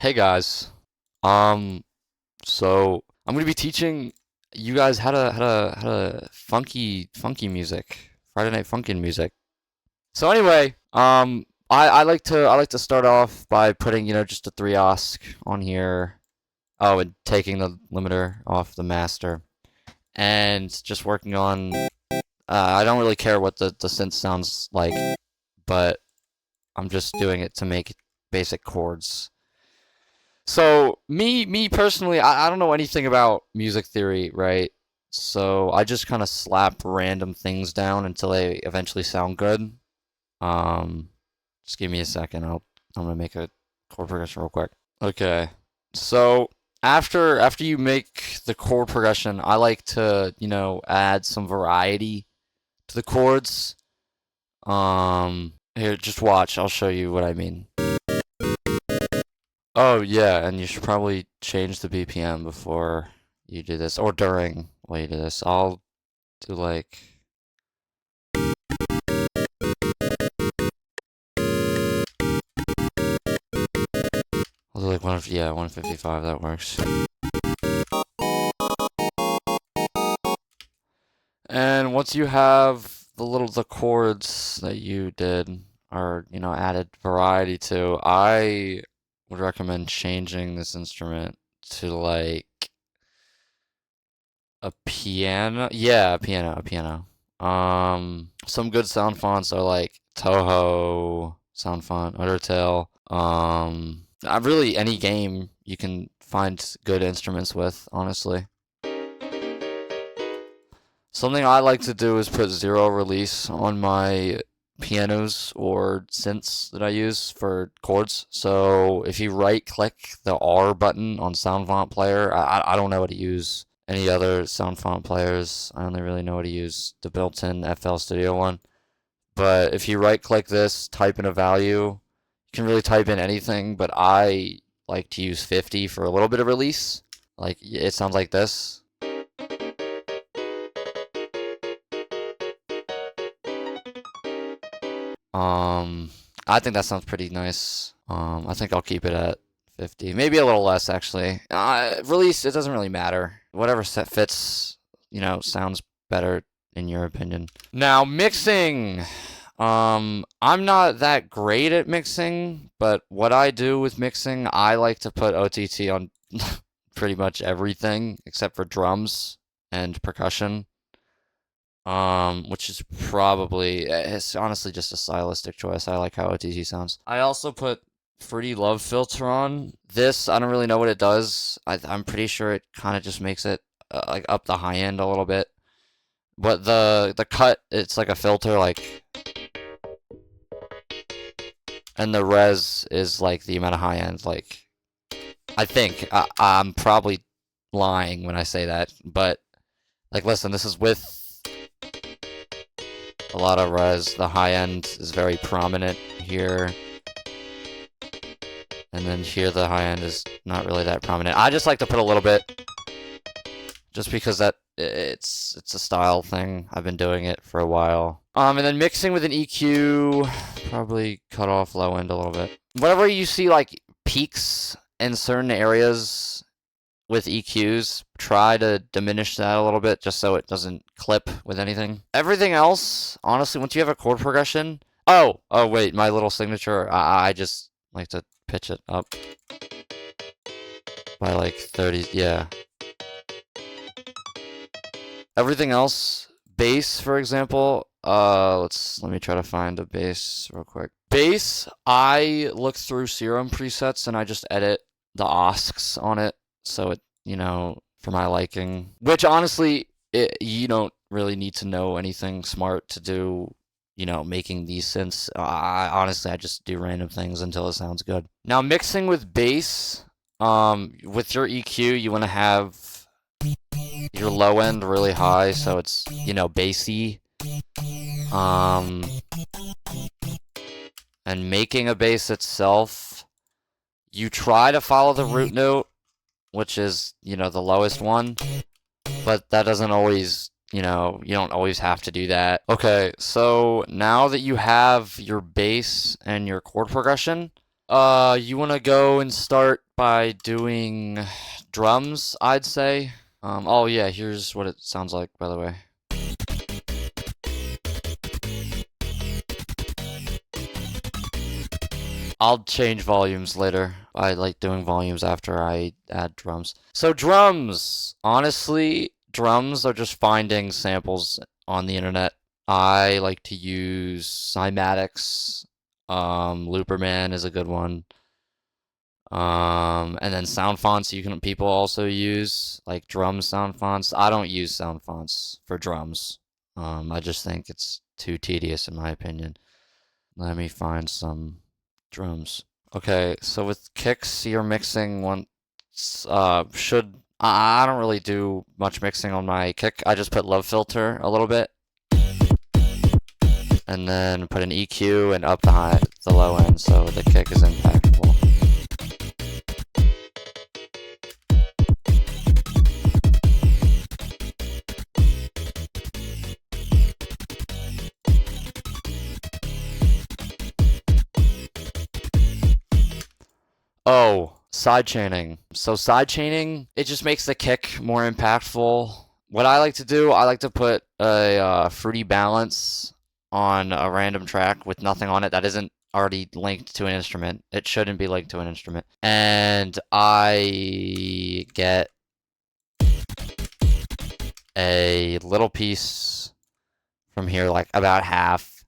Hey guys, so I'm gonna be teaching you guys how to funky music, Friday Night Funkin' music. So anyway, I like to start off by putting just a 3 osc on here. Oh, and taking the limiter off the master, and just working on. I don't really care what the synth sounds like, but I'm just doing it to make basic chords. So me personally, I don't know anything about music theory, right? So I just kind of slap random things down until they eventually sound good. Um, just give me a second. I'm gonna make a chord progression real quick. Okay. So after you make the chord progression, I like to add some variety to the chords. Here, just watch. I'll show you what I mean. Oh yeah, and you should probably change the BPM before you do this, or during while you do this. I'll do like yeah, 155. That works. And once you have the chords that you did or added variety to, I would recommend changing this instrument to like a piano. Yeah, a piano. Some good sound fonts are like Toho sound font, Undertale. Really any game you can find good instruments with, honestly. Something I like to do is put zero release on my pianos or synths that I use for chords. So if you right click the R button on Sound Font Player, I don't know how to use any other sound font players. I only really know how to use the built-in FL Studio one. But if you right click this, type in a value, you can really type in anything, but I like to use 50 for a little bit of release. Like it sounds like this. I think that sounds pretty nice. I think I'll keep it at 50, maybe a little less actually. Release, it doesn't really matter. Whatever set fits, sounds better in your opinion. Now mixing. I'm not that great at mixing, but what I do with mixing, I like to put OTT on pretty much everything except for drums and percussion. Which is probably, it's honestly just a stylistic choice. I like how OTT sounds. I also put Fruity Love Filter on. This, I don't really know what it does. I'm pretty sure it kind of just makes it like up the high end a little bit. But the cut, it's like a filter, like, and the res is like the amount of high end. Like, I think I'm probably lying when I say that, but like, listen, this is with a lot of res. The high end is very prominent here. And then here the high end is not really that prominent. I just like to put a little bit just because that it's a style thing. I've been doing it for a while. And then mixing with an EQ, probably cut off low end a little bit. Whenever you see like peaks in certain areas with EQs, try to diminish that a little bit just so it doesn't clip with anything. Everything else, honestly, once you have a chord progression. Oh wait, my little signature. I just like to pitch it up by like 30. Yeah. Everything else, bass, for example. Let me try to find a bass real quick. Bass, I look through Serum presets and I just edit the oscs on it so it, for my liking. Which honestly, you don't really need to know anything smart to do, making these synths. I just do random things until it sounds good. Now mixing with bass, with your EQ, you want to have your low end really high so it's, bassy. And making a bass itself, you try to follow the root note, which is, the lowest one, but that doesn't always, you don't always have to do that. Okay, so now that you have your bass and your chord progression, You want to go and start by doing drums, I'd say. Oh yeah, here's what it sounds like, by the way. I'll change volumes later. I like doing volumes after I add drums. So drums! Honestly, drums are just finding samples on the internet. I like to use cymatics. Looperman is a good one. And then sound fonts people also use, like drum sound fonts. I don't use sound fonts for drums. I just think it's too tedious in my opinion. Let me find some drums. Okay, so with kicks, you're mixing once, I don't really do much mixing on my kick. I just put low filter a little bit. And then put an EQ and up the low end so the kick is impactful. Oh, sidechaining. So sidechaining, it just makes the kick more impactful. What I like to do, I like to put a fruity balance on a random track with nothing on it that isn't already linked to an instrument. It shouldn't be linked to an instrument. And I get a little piece from here, like about half,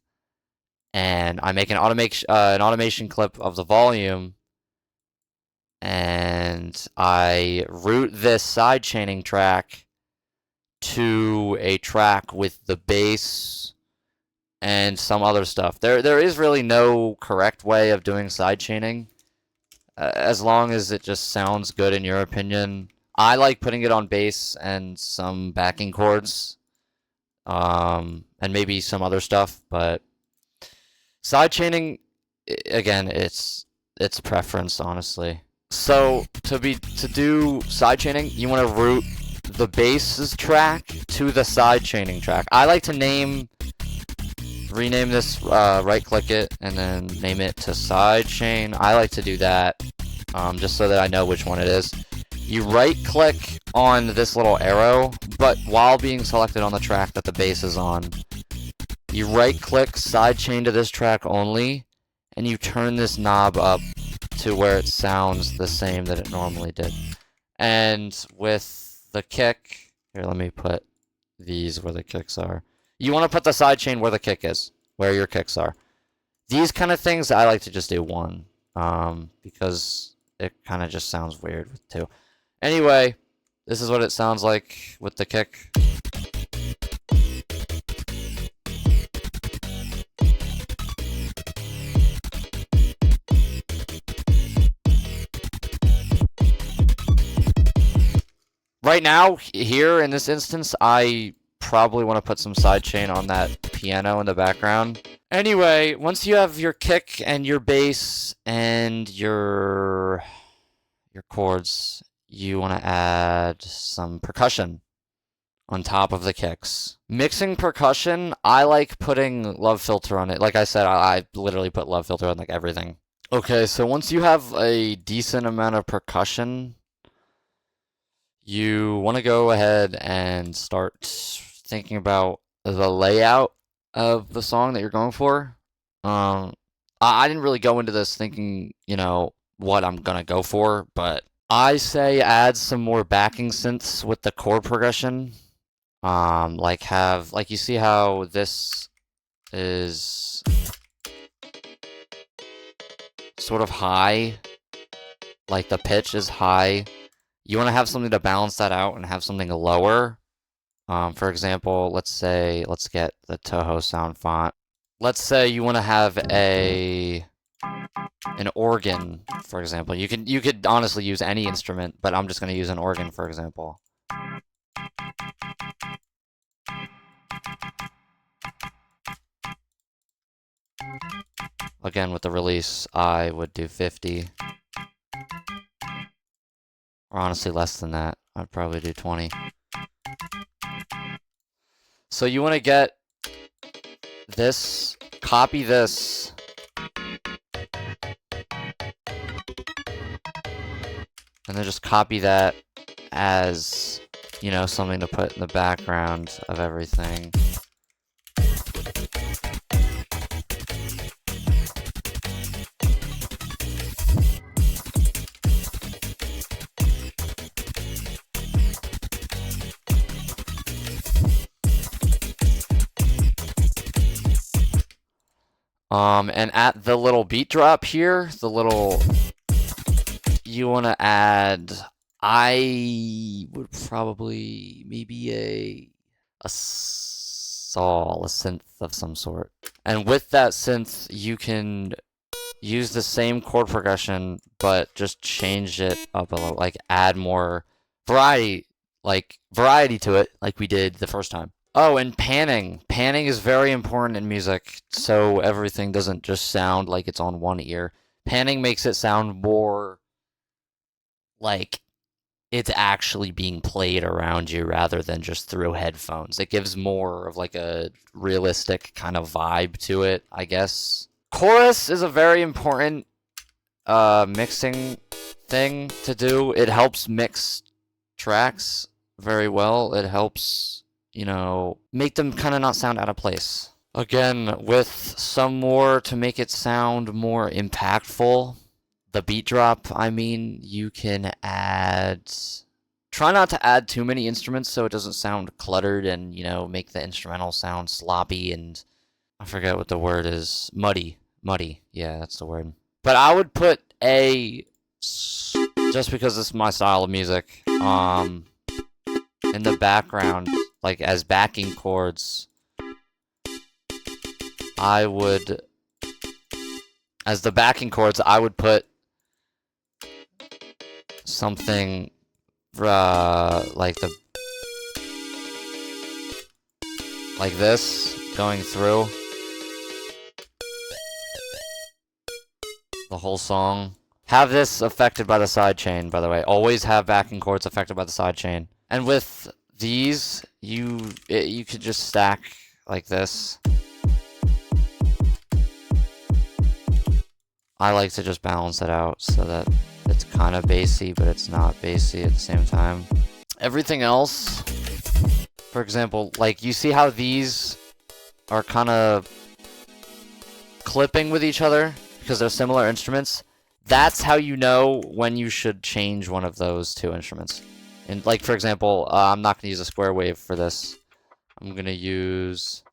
and I make an automation clip of the volume, and I route this sidechaining track to a track with the bass and some other stuff. There is really no correct way of doing sidechaining, as long as it just sounds good in your opinion. I like putting it on bass and some backing chords, and maybe some other stuff, but sidechaining, again, it's preference, honestly. So to do sidechaining, you want to route the bass's track to the sidechaining track. I like to rename this, right-click it, and then name it to sidechain. I like to do that, just so that I know which one it is. You right-click on this little arrow, but while being selected on the track that the bass is on, you right-click sidechain to this track only, and you turn this knob up to where it sounds the same that it normally did. And with the kick, here, let me put these where the kicks are. You want to put the sidechain where the kick is, where your kicks are. These kind of things, I like to just do one, because it kind of just sounds weird with two. Anyway, this is what it sounds like with the kick. Right now, here in this instance, I probably want to put some sidechain on that piano in the background. Anyway, once you have your kick and your bass and your chords, you want to add some percussion on top of the kicks. Mixing percussion, I like putting love filter on it. Like I said, I literally put love filter on like everything. Okay, so once you have a decent amount of percussion, you want to go ahead and start thinking about the layout of the song that you're going for. I didn't really go into this thinking, what I'm gonna go for, but I say add some more backing synths with the chord progression. Like you see how this is sort of high, like the pitch is high. You want to have something to balance that out and have something lower. For example, let's get the Toho sound font. Let's say you want to have an organ, for example. You could honestly use any instrument, but I'm just going to use an organ, for example. Again, with the release, I would do 50. Or honestly, less than that. I'd probably do 20. So you want to get this, copy this, and then just copy that as, you know, something to put in the background of everything. And at the little beat drop here, the little, you want to add, I would probably maybe a synth of some sort. And with that synth, you can use the same chord progression, but just change it up a little, like add more variety to it, like we did the first time. Oh, and panning. Panning is very important in music, so everything doesn't just sound like it's on one ear. Panning makes it sound more like it's actually being played around you rather than just through headphones. It gives more of like a realistic kind of vibe to it, I guess. Chorus is a very important mixing thing to do. It helps mix tracks very well. It helps, you know, make them kind of not sound out of place. Again, with some more to make it sound more impactful, the beat drop, I mean, you can add, try not to add too many instruments so it doesn't sound cluttered and, you know, make the instrumental sound sloppy and, I forget what the word is, muddy, yeah, that's the word. But I would put just because it's my style of music, in the background, like as backing chords, I would put something like this going through the whole song. Have this affected by the sidechain, by the way. Always have backing chords affected by the sidechain. And with these, you could just stack like this. I like to just balance it out so that it's kind of bassy, but it's not bassy at the same time. Everything else, for example, like you see how these are kind of clipping with each other because they're similar instruments? That's how you know when you should change one of those two instruments. And like, for example, I'm not going to use a square wave for this. I'm going to use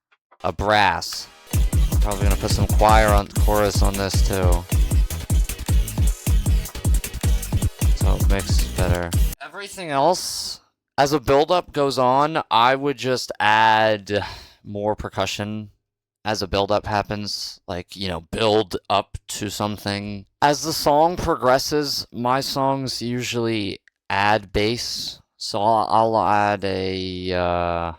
a brass. I'm probably going to put some chorus on this too. So it mixes better. Everything else, as a build-up goes on, I would just add more percussion as a build-up happens. Like, you know, build up to something. As the song progresses, my songs usually add bass. So I'll add a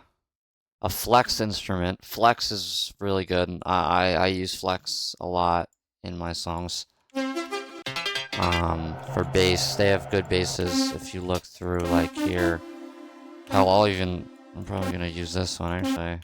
flex instrument. Flex is really good. I use flex a lot in my songs. For bass, they have good basses. If you look through, like here, hell, I'm probably gonna use this one actually.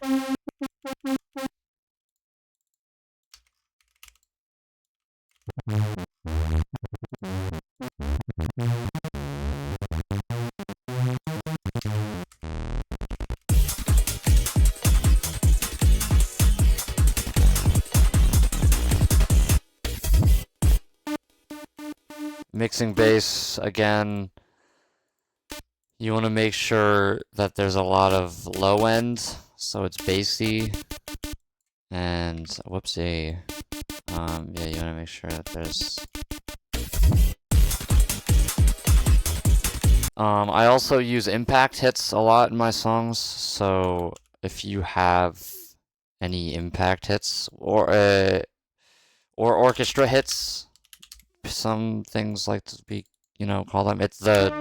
Mixing bass, again, you want to make sure that there's a lot of low end, so it's bassy, and whoopsie, yeah, you want to make sure that there's, I also use impact hits a lot in my songs, so if you have any impact hits, or orchestra hits, some things like to be, you know, call them, it's the,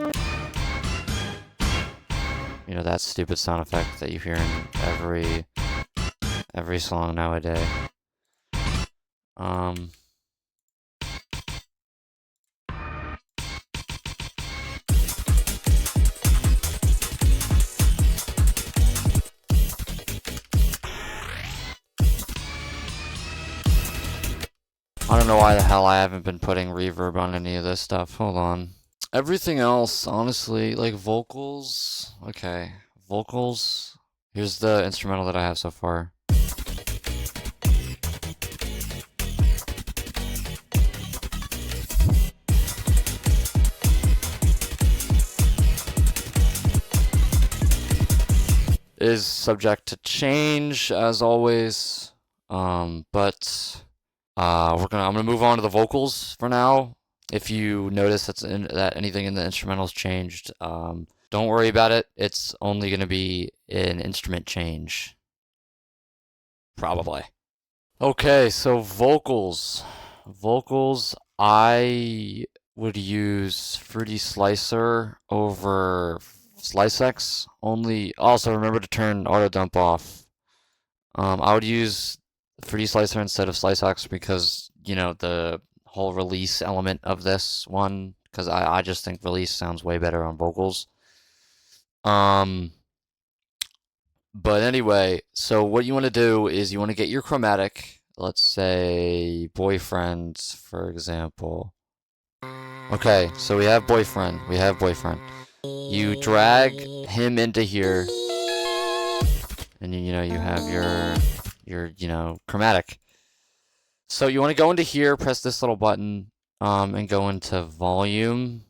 you know, that stupid sound effect that you hear in every song nowadays. I don't know why the hell I haven't been putting reverb on any of this stuff. Hold on. Everything else, honestly, like vocals. Okay, vocals. Here's the instrumental that I have so far. Is subject to change as always, but I'm gonna move on to the vocals for now. If you notice that anything in the instrumentals changed, don't worry about it. It's only gonna be an instrument change, probably. Okay, so vocals. I would use Fruity Slicer over SliceX. Also remember to turn auto dump off. I would use Fruity Slicer instead of SliceX because, you know, the whole release element of this one, because I just think release sounds way better on vocals. But anyway, so what you want to do is you want to get your chromatic, let's say boyfriend, for example. Okay, so we have boyfriend. You drag him into here, and you know you have your chromatic. So you want to go into here, press this little button, and go into volume.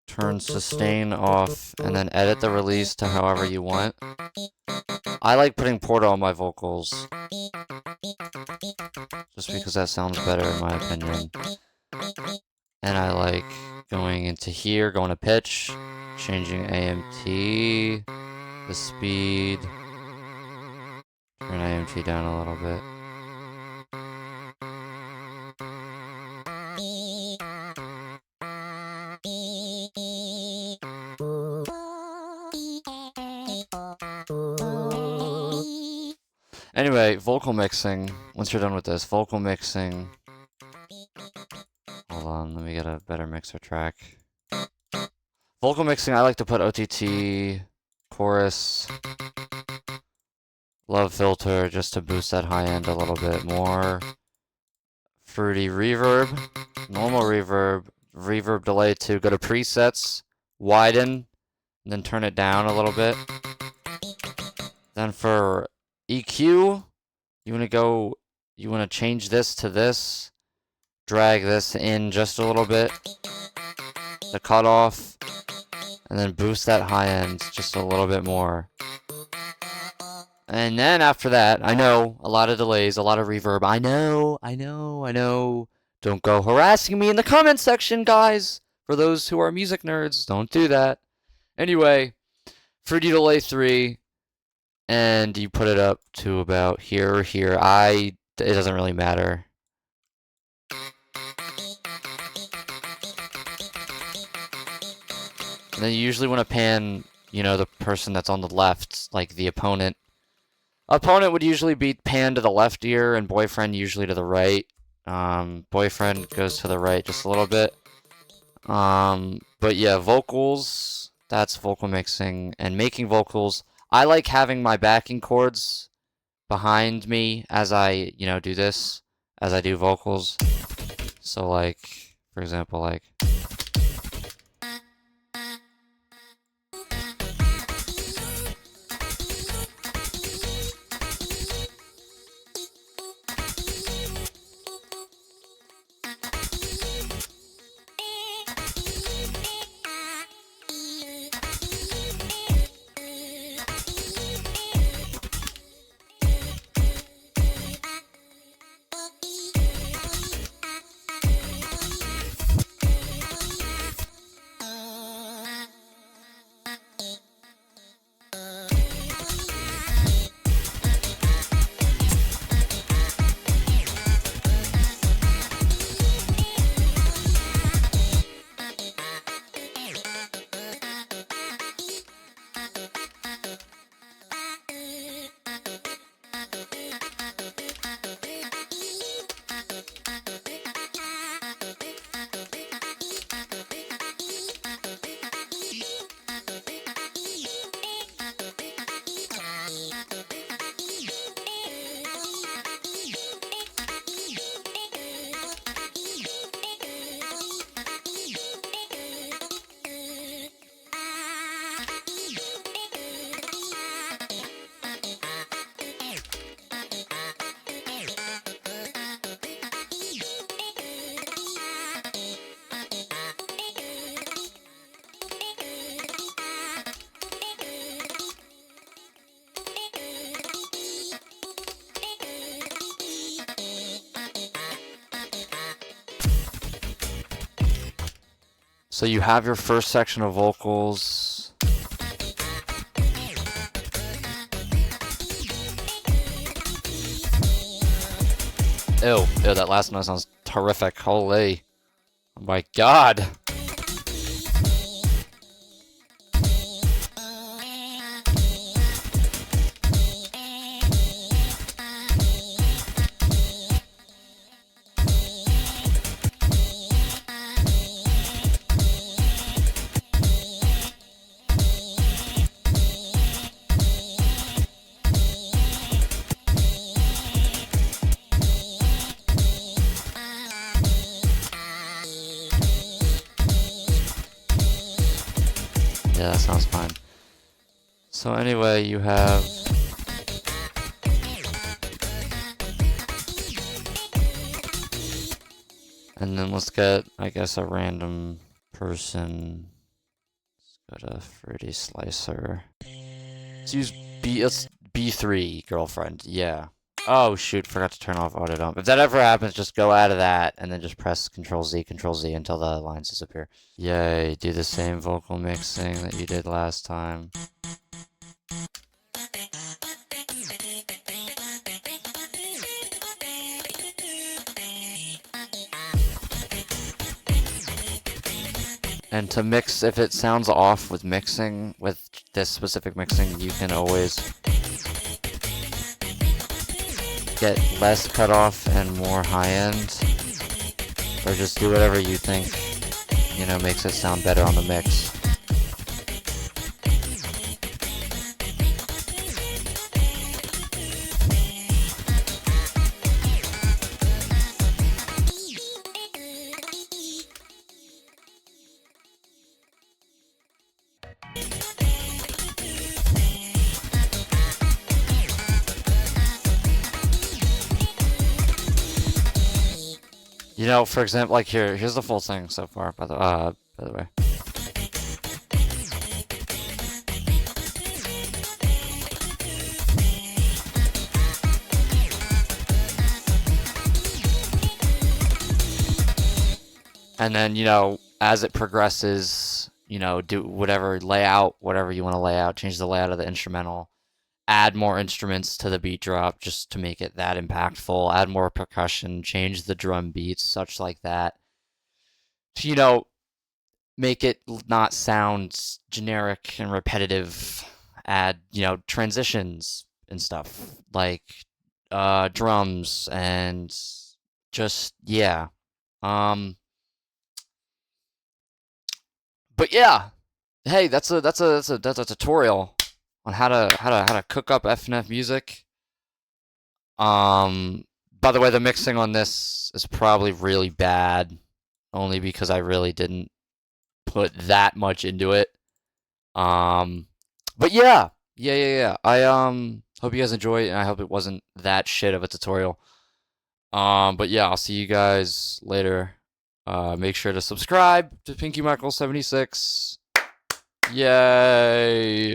Turn sustain off, and then edit the release to however you want. I like putting Porta on my vocals, just because that sounds better in my opinion. And I like going into here, going to pitch, changing AMT, the speed, turn AMT down a little bit. Anyway, vocal mixing. Once you're done with this, vocal mixing. Hold on, let me get a better mixer track. Vocal mixing, I like to put OTT, chorus, love filter, just to boost that high end a little bit more. Fruity reverb, normal reverb, reverb delay 2. Go to presets, widen, and then turn it down a little bit. Then for EQ, you want to change this to this, drag this in just a little bit, the cutoff, and then boost that high end just a little bit more. And then after that, I know, a lot of delays, a lot of reverb. I know. Don't go harassing me in the comment section, guys. For those who are music nerds, don't do that. Anyway, Fruity delay 3. And you put it up to about here or here. It doesn't really matter. And then you usually want to pan, you know, the person that's on the left, like the opponent. Opponent would usually be panned to the left ear, and boyfriend usually to the right. Boyfriend goes to the right just a little bit. But yeah, vocals, that's vocal mixing. And making vocals, I like having my backing chords behind me as I, do this, as I do vocals. So like, for example, like. So you have your first section of vocals. Ew, that last note sounds terrific. Holy. Oh my god. Yeah, that sounds fine. So anyway, you have... And then let's get, I guess, a random person. Let's go to Fruity Slicer. Let's use let's B3, girlfriend. Yeah. Oh shoot, forgot to turn off auto dump. If that ever happens, just go out of that and then just press Control Z until the lines disappear. Yay, do the same vocal mixing that you did last time. And to mix, if it sounds off with mixing, with this specific mixing, you can always get less cutoff and more high end, or just do whatever you think, you know, makes it sound better on the mix. You know, for example, like here's the full thing so far, by the way. And then, you know, as it progresses, you know, do whatever layout, whatever you want to lay out, change the layout of the instrumental, add more instruments to the beat drop just to make it that impactful, add more percussion, change the drum beats, such like that. To, you know, make it not sound generic and repetitive, add, you know, transitions and stuff, like drums and just, yeah. But yeah, hey, that's a tutorial on how to cook up FNF music. By the way, the mixing on this is probably really bad, only because I really didn't put that much into it. But yeah. I hope you guys enjoy it, and I hope it wasn't that shit of a tutorial. But yeah, I'll see you guys later. Make sure to subscribe to PinkyMichael76. Yay!